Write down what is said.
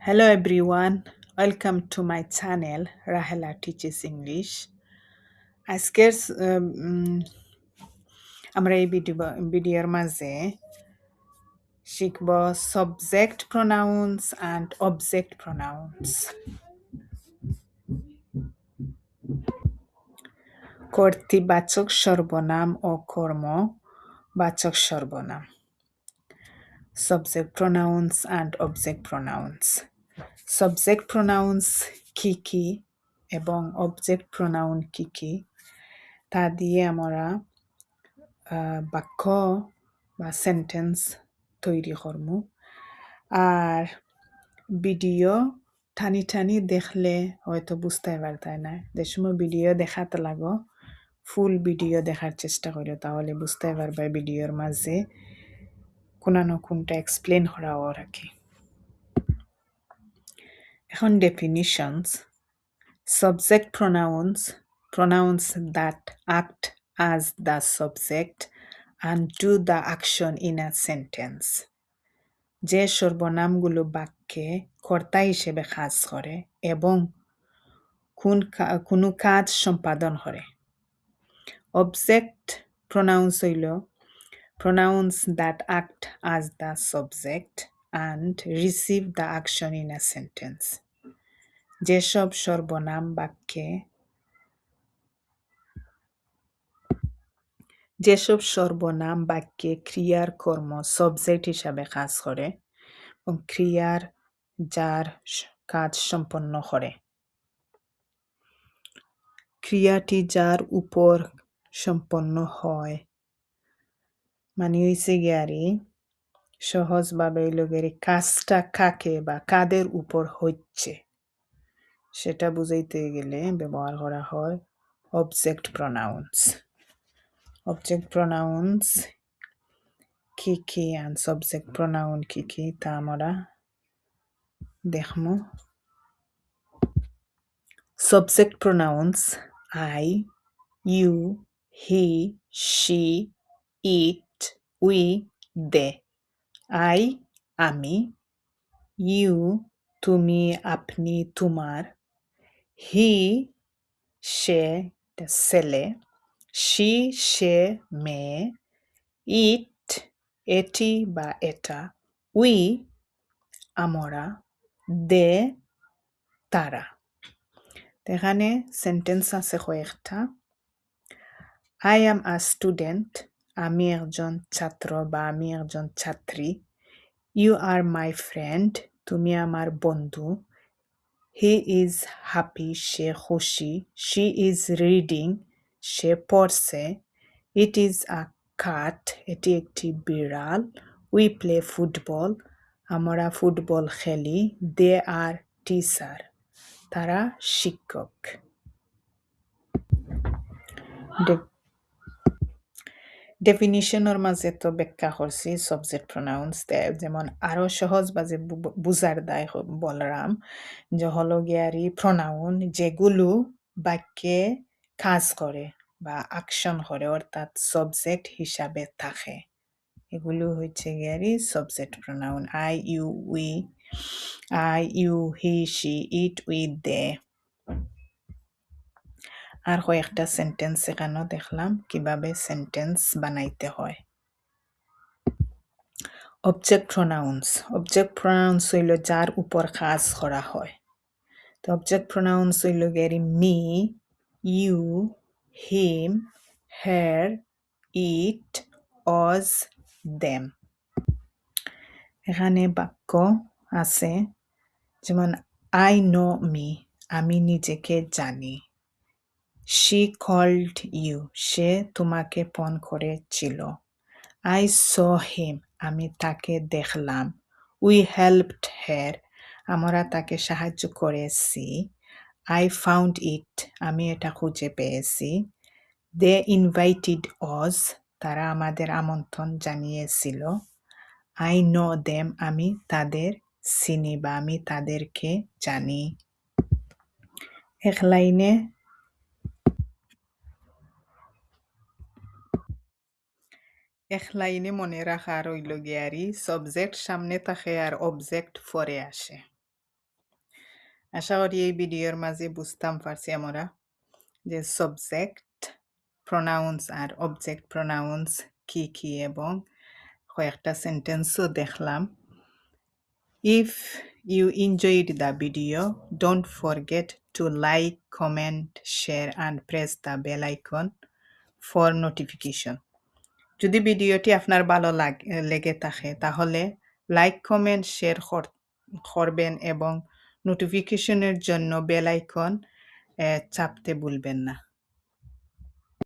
Hello everyone, welcome to my channel Rahela Teaches English. আজকের আমরা এই ভিডিওর মাঝে শিখব subject pronouns and object pronouns. কর্তৃবাচক সর্বনাম ও কর্মবাচক সর্বনাম. Subject pronouns and object pronouns. Subject pronouns কি এবং object pronoun কি তা দিয়ে আমরা বাক্য বা সেন্টেন্স তৈরি করমু। আর ভিডিও টানি দেখলে হয়তো বুঝতে পারতাই না, যে সময় ভিডিও দেখাতে লাগো ফুল ভিডিও দেখার চেষ্টা করো, তাহলে বুঝতে পারবে ভিডিওর মাঝে কোনা না কোনটা এক্সপ্লেন করা ওর কি। এখন definitions. Subject pronouns that act as the subject and do the action in a sentence. যে সর্বনামগুলো বাক্যে কর্তা হিসেবে কাজ করে এবং কোনো কাজ সম্পাদন করে। Object pronouns হইল pronouns that act as the subject and receive the action in a sentence. যেসব সর্বনাম বাক্যে ক্রিয়ার কর্ম সাবজেক্ট হিসাবে কাজ করে এবং ক্রিয়ার যার কাজ সম্পন্ন করে, ক্রিয়াটি যার উপর সম্পন্ন হয়, মানে হইছে গিয়ারি সহজভাবে লগেরি কাজটা কাকে বা কাদের উপর হচ্ছে সেটা বুঝাইতে গেলে ব্যবহার করা হয় অবজেক্ট প্রনাউন্স। অবজেক্ট প্রনাউন্স কি and subject pronoun কি তা আমরা দেখমু। Subject pronouns I, you, he, she, it, we, they. I আমি, you তুমি আপনি তোমার, he সে ছেলে, she সে মেয়ে, it এটি বা এটা, we আমরা, they তারা। এখানে সেন্টেন্স আছে কয়েকটা। I am a student, আমি একজন ছাত্র বা আমি একজন ছাত্রী। You are my friend, তুমি আমার বন্ধু। He is happy, সে খুশি। She is reading, সে পড়ছে। It is a cat, এটি একটি বিড়াল। We play football, আমরা ফুটবল খেলি। They are teacher, তারা শিক্ষক। ডেফিনিশনের মাঝে তো ব্যাখ্যা করছি সাবজেক্ট প্রনাউন্স, যেমন আরো সহজ বাজে বুঝার দায় বলরাম যে হলো গিয়ারি প্রনাউন যেগুলো বাক্যে কাজ করে বা অ্যাকশন করে, অর্থাৎ সাবজেক্ট হিসাবে থাকে, এগুলো হচ্ছে গিয়ারি subject pronoun. I you he she it we they. আর কয়েকটা সেন্টেন্স এখানেও দেখলাম কিভাবে সেন্টেন্স বানাইতে হয়। অবজেক্ট প্রনাউন্স হইল যার উপর কাজ করা হয়। তো অবজেক্ট প্রনাউন্স হইল গেরি me, you, him, her, it, Aja, them. এখানে বাক্য আছে যেমন আই নো মি, আমি নিজেকে জানি। She called you, সে তোমাকে ফোন করেছিল। I saw him, আমি তাকে দেখলাম। We helped her, আমরা তাকে সাহায্য করেছি। I found it, আমি এটা খুঁজে পেয়েছি। They invited us, তারা আমাদের আমন্ত্রণ জানিয়েছিল। I know them, আমি তাদের চিনি বা আমি তাদেরকে জানি। এক লাইনে মনে রাখা রইল গিয়ারি সাবজেক্ট সামনে থাকে আর অবজেক্ট পরে আসে। আশা করি এই ভিডিওর মাঝে বুঝতাম পারছি আমরা যে subject pronouns are object pronouns কি কি এবং কয়েকটা সেন্টেন্সও দেখলাম। If you enjoyed the video, don't forget to like, comment, share and press the bell icon for notification. যদি ভিডিওটি আপনার ভালো লেগে থাকে তাহলে লাইক কমেন্ট শেয়ার করবেন এবং নোটিফিকেশনের জন্য বেল আইকন চাপতে ভুলবেন না।